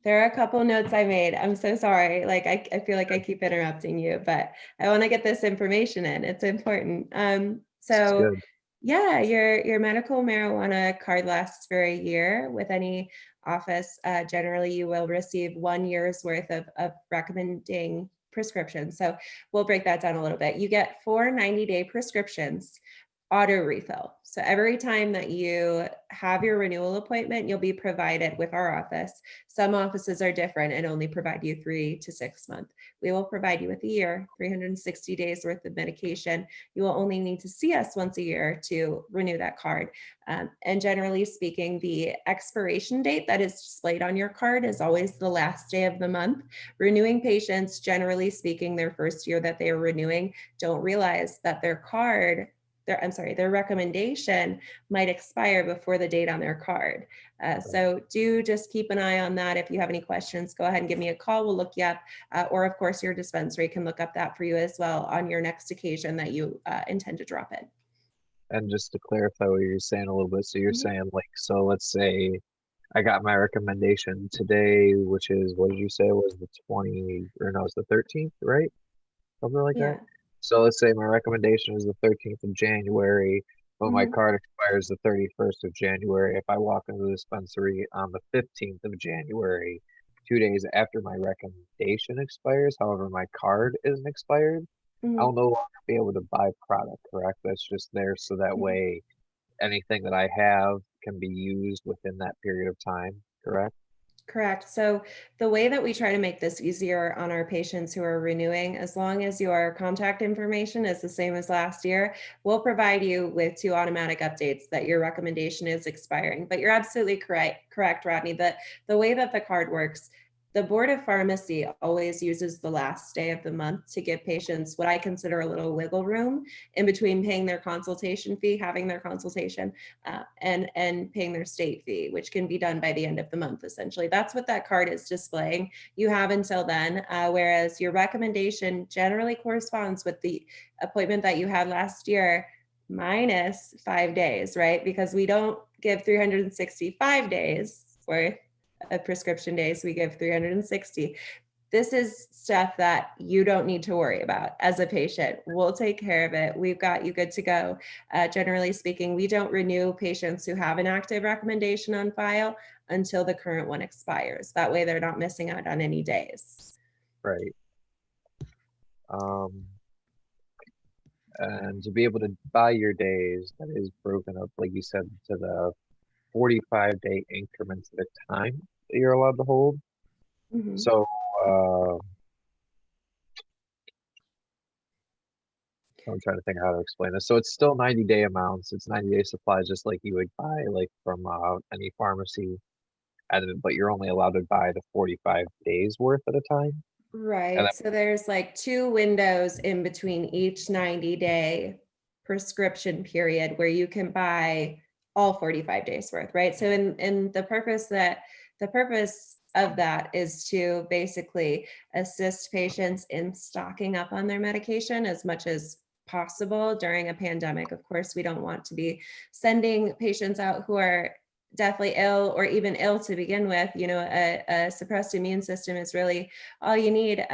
There are a couple notes I made. I'm so sorry. Like I feel like I keep interrupting you, but I want to get this information in. It's important. this is So good. yeah, your medical marijuana card lasts for a year. With any office, generally you will receive 1 year's worth of recommending prescriptions. So we'll break that down a little bit. You get 4 90-day prescriptions, auto refill. So every time that you have your renewal appointment, you'll be provided with our office. Some offices are different and only provide you 3 to 6 months. We will provide you with a year, 360 days worth of medication. You will only need to see us once a year to renew that card. And generally speaking, the expiration date that is displayed on your card is always the last day of the month. Renewing patients, generally speaking, their first year that they are renewing, don't realize that their recommendation might expire before the date on their card. So do just keep an eye on that. If you have any questions, go ahead and give me a call. We'll look you up. Or of course, your dispensary can look up that for you as well on your next occasion that you intend to drop in. And just to clarify what you're saying a little bit, so you're Mhm. saying like, so let's say I got my recommendation today, which is, what did you say was the 20, or no, it's the 13th, right? Something like that. Yeah. So let's say my recommendation is the 13th of January, but my Mhm. card expires the 31st of January. If I walk into the dispensary on the 15th of January, 2 days after my recommendation expires, however, my card isn't expired, I'll Mhm. no longer be able to buy product, correct? That's just there so that Yeah. way anything that I have can be used within that period of time, correct? Correct. So the way that we try to make this easier on our patients who are renewing, as long as your contact information is the same as last year, we'll provide you with 2 automatic updates that your recommendation is expiring. But you're absolutely correct, Rodney. The way that the card works, the Board of Pharmacy always uses the last day of the month to give patients what I consider a little wiggle room in between paying their consultation fee, having their consultation, and paying their state fee, which can be done by the end of the month. Essentially, that's what that card is displaying. You have until then, whereas your recommendation generally corresponds with the appointment that you had last year minus 5 days, right? Because we don't give 365 days worth of prescription days, we give 360. This is stuff that you don't need to worry about as a patient. We'll take care of it. We've got you good to go. Generally speaking, we don't renew patients who have an active recommendation on file until the current one expires. That way they're not missing out on any days. Right. Um, and to be able to buy your days, that is broken up, like you said, to the 45-day increments at a time that you're allowed to hold. Mhm. So I'm trying to think how to explain this. So it's still 90-day amounts. It's 90-day supplies, just like you would buy like from any pharmacy, but you're only allowed to buy the 45 days worth at a time. And Right. So there's like 2 windows in between each 90-day prescription period where you can buy all 45 days worth, right? So in the purpose of that is to basically assist patients in stocking up on their medication as much as possible during a pandemic. Of course, we don't want to be sending patients out who are deathly ill or even ill to begin with. You know, a suppressed immune system is really all you need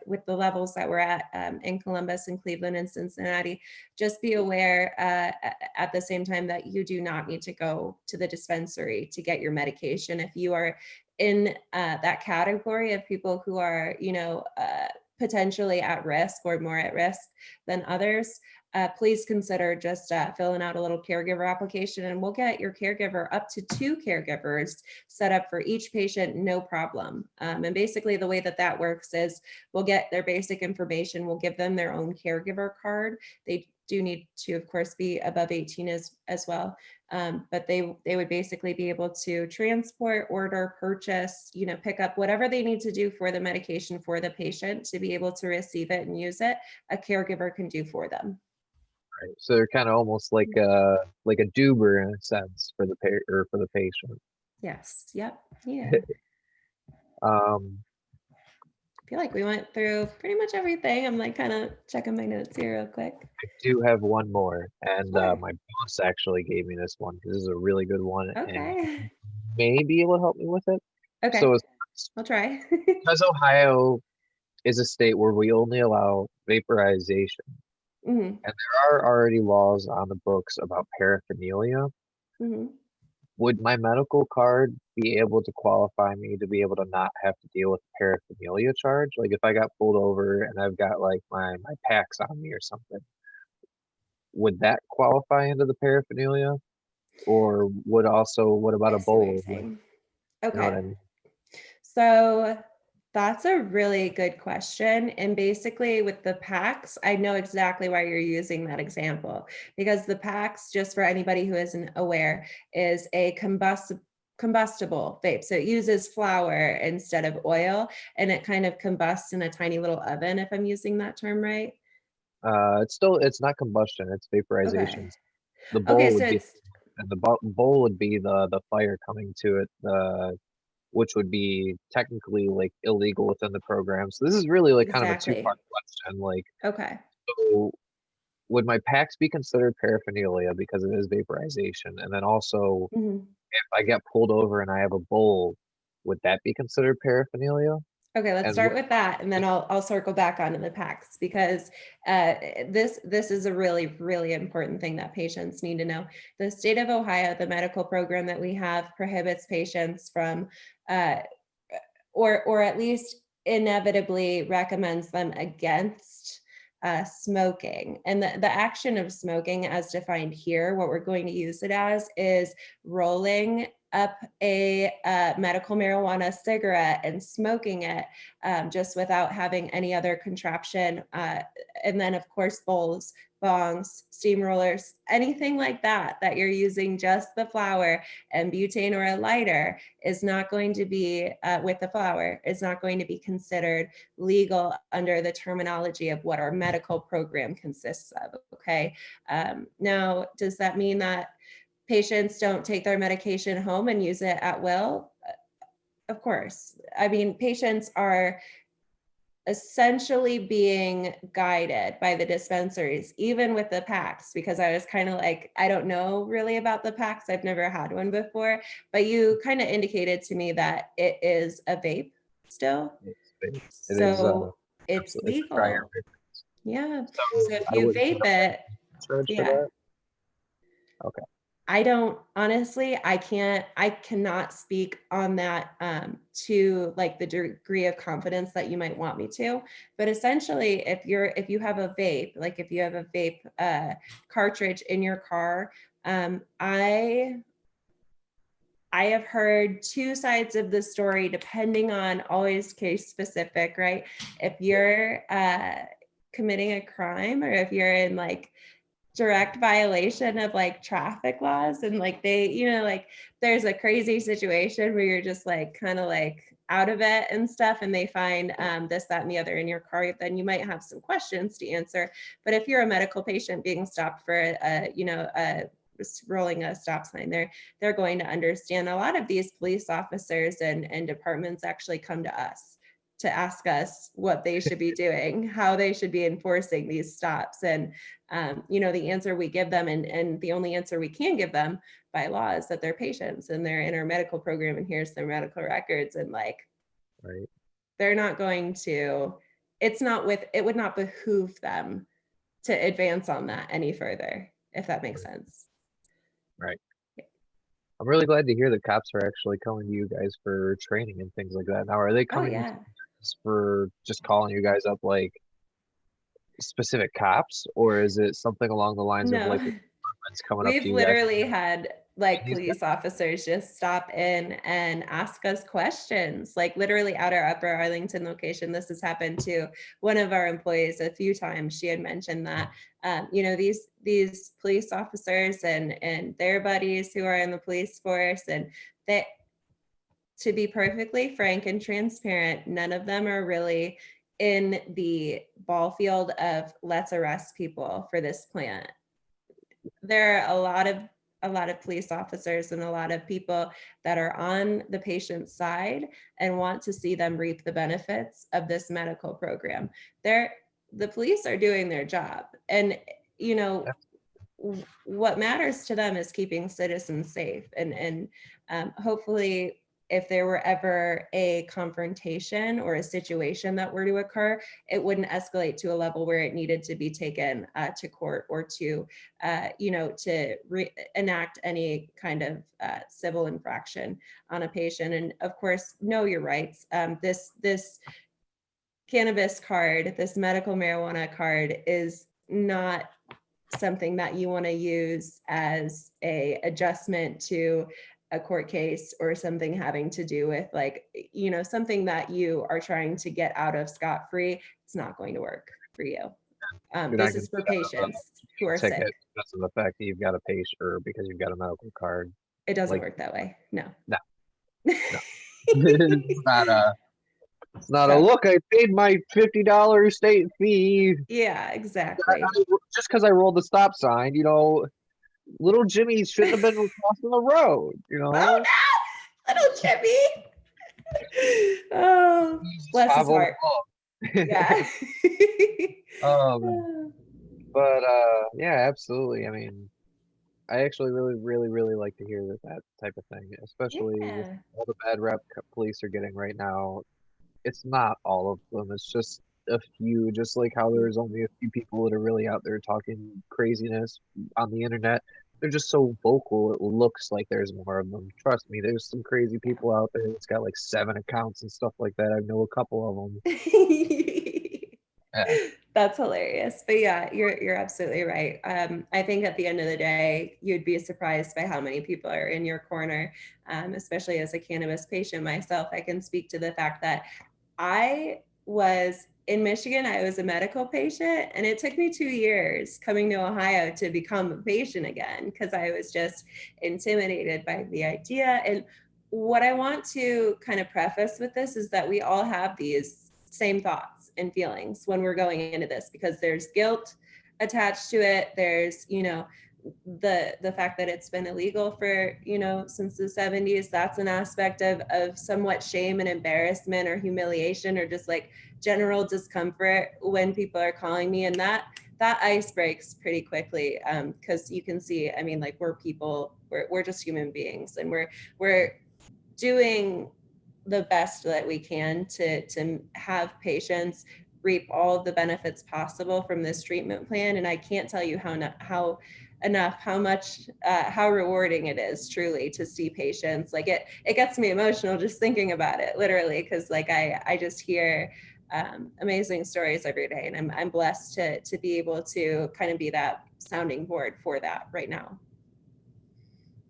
with the levels that we're at in Columbus and Cleveland and Cincinnati. Just be aware at the same time that you do not need to go to the dispensary to get your medication. If you are in that category of people who are, potentially at risk or more at risk than others, please consider just filling out a little caregiver application, and we'll get your caregiver up to 2 caregivers set up for each patient, no problem. And basically the way that that works is we'll get their basic information, we'll give them their own caregiver card. They do need to, of course, be above 18 as well. But they would basically be able to transport, order, purchase, pick up whatever they need to do for the medication for the patient to be able to receive it and use it. A caregiver can do for them. right, so they're kind of almost like a doer in a sense for the or for the patient. Yes. Yep. Yeah. Um, I feel like we went through pretty much everything. I'm like kind of checking my notes here real quick. I do have one more, and Sure. my boss actually gave me this one because this is a really good one, and Okay. may be able to help me with it. Okay. So it's I'll try. because Ohio is a state where we only allow vaporization, Hmm. and there are already laws on the books about paraphernalia. Hmm. Would my medical card be able to qualify me to be able to not have to deal with paraphernalia charge? Like if I got pulled over and I've got like my packs on me or something, would that qualify into the paraphernalia? Or would also, what about I a see what you're bowl? Like, saying. you know what Okay. I mean? So that's a really good question. And basically, with the packs, I know exactly why you're using that example because the packs, just for anybody who isn't aware, is a combustible vape. So it uses flour instead of oil, and it kind of combusts in a tiny little oven, if I'm using that term right. It's not combustion, it's Okay. vaporization. The Okay. bowl So would be, it's and the bowl would be the fire coming to it, which would be technically like illegal within the program. So this is really like kind of a exactly. two-part question. Like, Okay. so would my packs be considered paraphernalia because it is vaporization? And then also, Mhm. if I get pulled over and I have a bowl, would that be considered paraphernalia? Okay, let's And start with that, and then I'll circle back onto the packs because this is a really important thing that patients need to know. The state of Ohio, the medical program that we have, prohibits patients from, uh, or at least inevitably recommends them against smoking. And the action of smoking, as defined here, what we're going to use it as is rolling up a medical marijuana cigarette and smoking it just without having any other contraption. And then, of course, bowls, bongs, steamrollers, anything like that, that you're using just the flour and butane or a lighter is not going to be, with the flour, is not going to be considered legal under the terminology of what our medical program consists of. Okay. Now, does that mean that patients don't take their medication home and use it at will? Of course. I mean, patients are essentially being guided by the dispensaries, even with the packs, because I was kind of like, I don't know really about the packs. I've never had one before, but you kind of indicated to me that it is a vape still. it is So it's absolutely, it's a dryer. legal. Yeah. So So if I you wouldn't vape it, charge for yeah. that. Okay. I don't honestly, I cannot speak on that to like the degree of confidence that you might want me to. But essentially, if you have a vape, like if you have a vape cartridge in your car, I have heard 2 sides of the story, depending on always case specific, right? If you're committing a crime or if you're in like direct violation of like traffic laws and like they, like there's a crazy situation where you're just like kind of like out of it and stuff, and they find this, that, and the other in your car, then you might have some questions to answer. But if you're a medical patient being stopped for rolling a stop sign, they're going to understand. A lot of these police officers and departments actually come to us to ask us what they should be doing, how they should be enforcing these stops. And, the answer we give them, and the only answer we can give them by law, is that they're patients and they're in our medical program and here's their medical records. And like, Right. they're not going to, it would not behoove them to advance on that any further, if that makes sense. Right. I'm really glad to hear that cops are actually coming to you guys for training and things like that. Now, are they Oh, coming yeah. for just calling you guys up like specific cops, or is it something along the lines of No, like departments coming up to we've you guys? literally had like These guys, police officers just stop in and ask us questions, like literally at our Upper Arlington location. This has happened to one of our employees a few times. She had mentioned that, these police officers and their buddies who are in the police force, and that, to be perfectly frank and transparent, none of them are really in the ball field of let's arrest people for this plant. There are a lot of police officers and a lot of people that are on the patient's side and want to see them reap the benefits of this medical program. The police are doing their job, and what matters to them is keeping citizens safe. And hopefully, if there were ever a confrontation or a situation that were to occur, it wouldn't escalate to a level where it needed to be taken to court, or to enact any kind of civil infraction on a patient. And of course, know your rights. This cannabis card, this medical marijuana card, is not something that you want to use as a adjustment to a court case, or something having to do with something that you are trying to get out of scot-free. It's not going to work for you. This is for patients who are sick. Because of the fact that you've got a patient, or because you've got a medical card. It doesn't work that way. No. No. It's not a look. I paid my $50 state fee. Yeah, exactly. Just because I rolled the stop sign, little Jimmy shouldn't have been crossing the road. Oh no, little Jimmy. Oh, bless his heart. Yeah. But yeah, absolutely. I mean, I actually really, really, really like to hear that type of thing, especially with all the bad rep police are getting right now. It's not all of them. It's just a few, just like how there's only a few people that are really out there talking craziness on the internet. They're just so vocal, it looks like there's more of them. Trust me, there's some crazy people out there that's got like 7 accounts and stuff like that. I know a couple of them. Yeah. That's hilarious. But yeah, you're absolutely right. I think at the end of the day, you'd be surprised by how many people are in your corner, especially as a cannabis patient myself. I can speak to the fact that I was in Michigan, I was a medical patient, and it took me 2 years coming to Ohio to become a patient again, because I was just intimidated by the idea. And what I want to kind of preface with this is that we all have these same thoughts and feelings when we're going into this, because there's guilt attached to it. There's, the fact that it's been illegal for, since the 70s. That's an aspect of somewhat shame and embarrassment or humiliation, or just like general discomfort when people are calling me. And that ice breaks pretty quickly, because you can see, I mean, like, we're people, we're just human beings, and we're doing the best that we can to have patients reap all of the benefits possible from this treatment plan. And I can't tell you how rewarding it is truly to see patients. Like, it gets me emotional just thinking about it, literally, because like I just hear amazing stories every day, and I'm blessed to be able to kind of be that sounding board for that right now.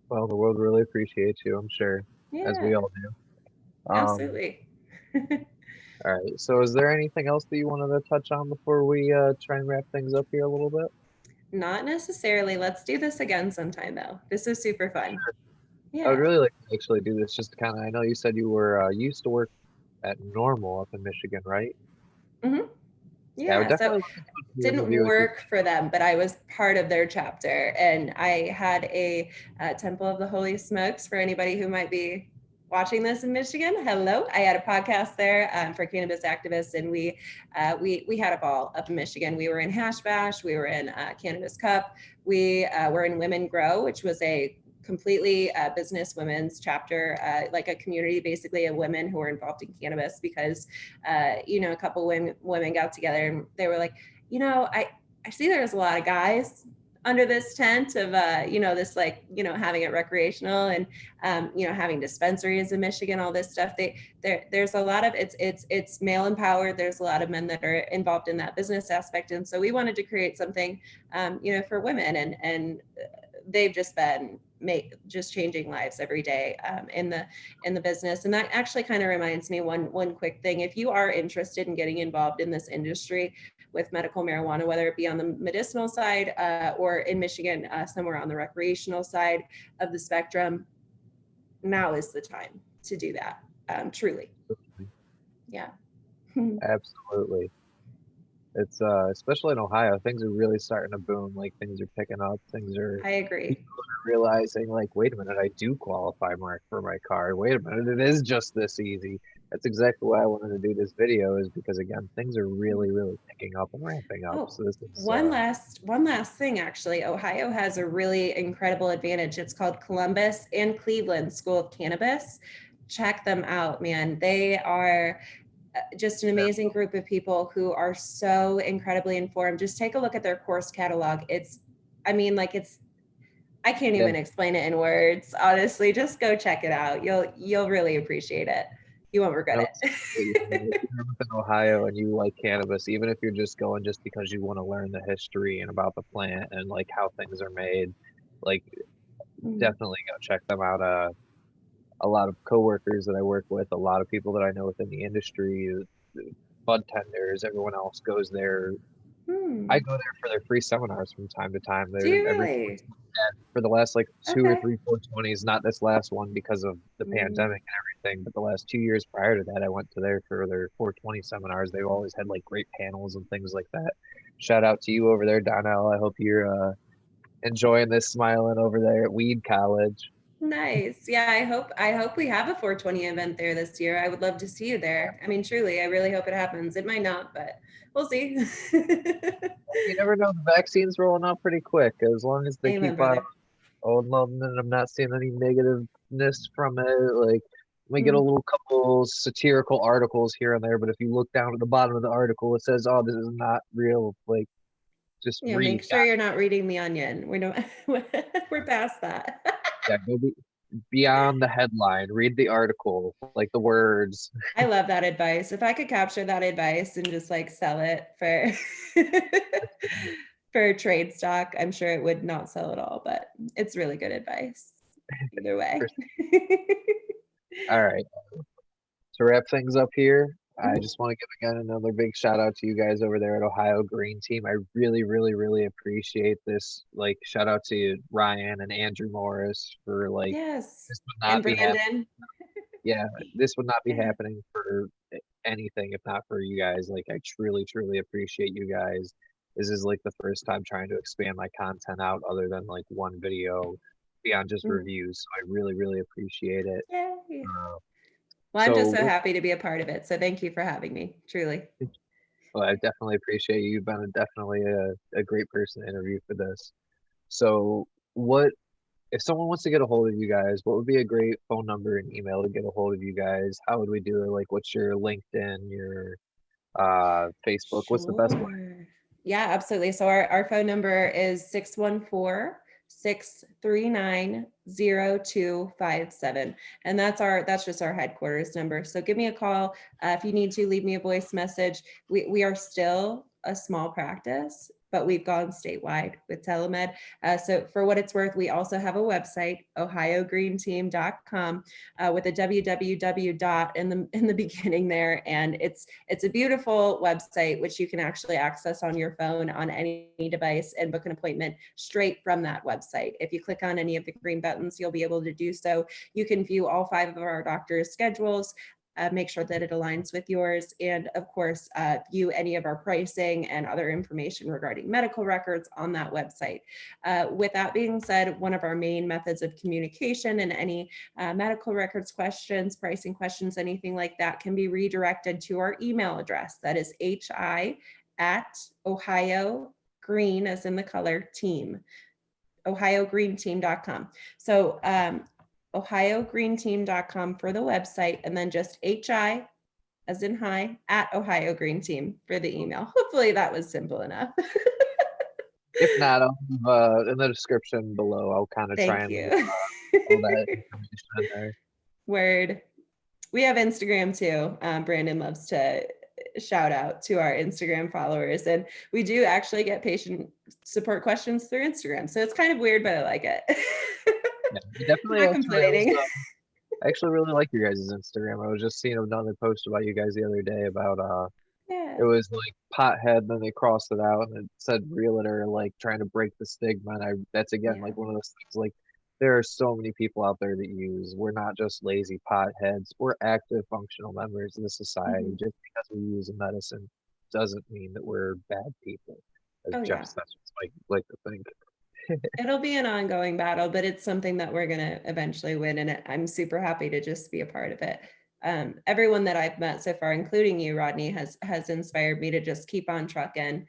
Well, the world really appreciates you, I'm sure, as we all do. Absolutely. All right. So is there anything else that you wanted to touch on before we try and wrap things up here a little bit? Not necessarily. Let's do this again sometime, though. This is super fun. Sure. Yeah. I would really like to actually do this, just kind of, I know you said you were used to work at Normal up in Michigan, right? Mhm. Yeah, I would Yeah, so definitely love to do an didn't interview with you. work for them, but I was part of their chapter, and I had a Temple of the Holy Smokes for anybody who might be watching this in Michigan. Hello, I had a podcast there for cannabis activists, and we had a ball up in Michigan. We were in Hash Bash, we were in Cannabis Cup, we were in Women Grow, which was a completely business women's chapter, like a community basically of women who were involved in cannabis because a couple women got together and they were like, I see there's a lot of guys under this tent of this like having it recreational and having dispensaries in Michigan, all this stuff. There's a lot of it's male empowered. There's a lot of men that are involved in that business aspect, and so we wanted to create something for women, and they've just been just changing lives every day in the business. And that actually kind of reminds me one quick thing. If you are interested in getting involved in this industry with medical marijuana, whether it be on the medicinal side or in Michigan somewhere on the recreational side of the spectrum, now is the time to do that. Truly, yeah. Absolutely. It's especially in Ohio, things are really starting to boom. Like things are picking up. Things are I agree. People are realizing like, wait a minute, I do qualify for my card. Wait a minute, it is just this easy. That's exactly why I wanted to do this video is because again, things are really, really picking up and ramping up. Oh, So this is one last thing, actually. Ohio has a really incredible advantage. It's called Columbus and Cleveland School of Cannabis. Check them out, man. They are just an amazing group of people who are so incredibly informed. Just take a look at their course catalog. I can't yeah, even explain it in words. Honestly, just go check it out. You'll really appreciate it. You won't regret no, it. if you're within Ohio and you like cannabis, even if you're just going just because you want to learn the history and about the plant and like how things are made, like definitely go check them out. A lot of coworkers that I work with, a lot of people that I know within the industry, bud tenders, everyone else goes there. I Hmm. go there for their free seminars from time to time. Do They're you every really? for the last like two or Okay. three 420s, not this last one because of the Mm. pandemic and everything, but the last 2 years prior to that, I went to there for their 420 seminars. They've always had like great panels and things like that. Shout out to you over there, Donnell. I hope you're enjoying this smiling over there at Weed College. Nice. Yeah, I hope we have a 420 event there this year. I would love to see you there. I mean, truly, I really hope it happens. It might not, but we'll see. You never know. The vaccine's rolling out pretty quick as long as they Amen, keep on brother. old loving it. I'm not seeing any negativeness from it. Like, we get a Mm. little couple satirical articles here and there, but if you look down at the bottom of the article, it says, "Oh, this is not real." Like, just Yeah, read, make sure guys. you're not reading The Onion. We don't we're past that. Yeah, go beyond the headline. Read the article, like the words. I love that advice. If I could capture that advice and just like sell it for for trade stock, I'm sure it would not sell at all, but it's really good advice either way. All right. To wrap things up here, I Mhm. just want to give again another big shout out to you guys over there at Ohio Green Team. I really, really, really appreciate this. Like, shout out to Ryan and Andrew Morris for like Yes. this would And not be happening. Brandon. Yeah, this would not be Yeah. happening for anything if not for you guys. Like, I truly, truly appreciate you guys. This is like the first time trying to expand my content out other than like one video beyond just Mm. reviews. So I really, really appreciate it. Yay. Uh, Well, I'm just so so with happy to be a part of it. So thank you for having me, truly. Well, I definitely appreciate you. You've been definitely a great person to interview for this. So, what if someone wants to get a hold of you guys? What would be a great phone number and email to get a hold of you guys? How would we do it? Like, what's your LinkedIn, your Facebook? What's the best way? Sure. Yeah, absolutely. So our phone number is 614-639-0257. And that's just our headquarters number. So give me a call. If you need to leave me a voice message. We are still a small practice, but we've gone statewide with telemed. So for what it's worth, we also have a website, ohiogreenteam.com, with a www dot in the beginning there. And it's a beautiful website, which you can actually access on your phone on any device and book an appointment straight from that website. If you click on any of the green buttons, you'll be able to do so. You can view all 5 of our doctors' schedules. make sure that it aligns with yours, and of course, view any of our pricing and other information regarding medical records on that website. With that being said, one of our main methods of communication and any medical records questions, pricing questions, anything like that can be redirected to our email address. That is hi@Ohio Green, as in the color, team, ohiogreenteam.com. So ohiogreenteam.com for the website, and then just hi, as in hi, @Ohio Green Team for the email. Hopefully that was simple enough. If not, I'll in the description below, I'll kind of try Thank and leave you. all that information in there. Word. We have Instagram too. Brandon loves to shout out to our Instagram followers, and we do actually get patient support questions through Instagram. So it's kind of weird, but I like it. Yeah, you definitely Not actually, complaining. I actually really like your guys' Instagram. I was just seeing another post about you guys the other day about it Yeah. was like pothead, then they crossed it out and it said realtor, like trying to break the stigma. And that's again Yeah. like one of those things, like there are so many people out there that use, we're not just lazy potheads, we're active functional members of the society. Mhm. Just because we use a medicine doesn't mean that we're bad people, as Oh Jeff yeah. Sessions like to think. It'll be an ongoing battle, but it's something that we're going to eventually win. And I'm super happy to just be a part of it. Everyone that I've met so far, including you, Rodney, has inspired me to just keep on trucking,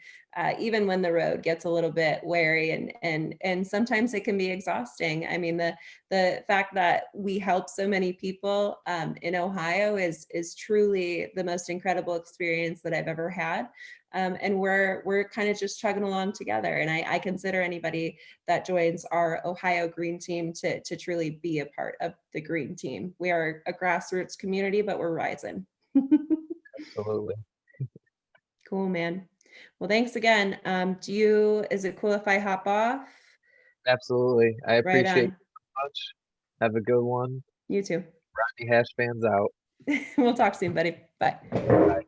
even when the road gets a little bit weary and sometimes it can be exhausting. I mean, the fact that we help so many people in Ohio is truly the most incredible experience that I've ever had. And we're kind of just chugging along together. And I consider anybody that joins our Ohio Green Team to truly be a part of the Green Team. We are a grassroots community, but we're rising. Absolutely. Cool, man. Well, thanks again. Is it cool if I hop off? Absolutely. I Right appreciate on. you so much. Have a good one. You too. Rodney Hash fans out. We'll talk soon, buddy. Bye. Bye.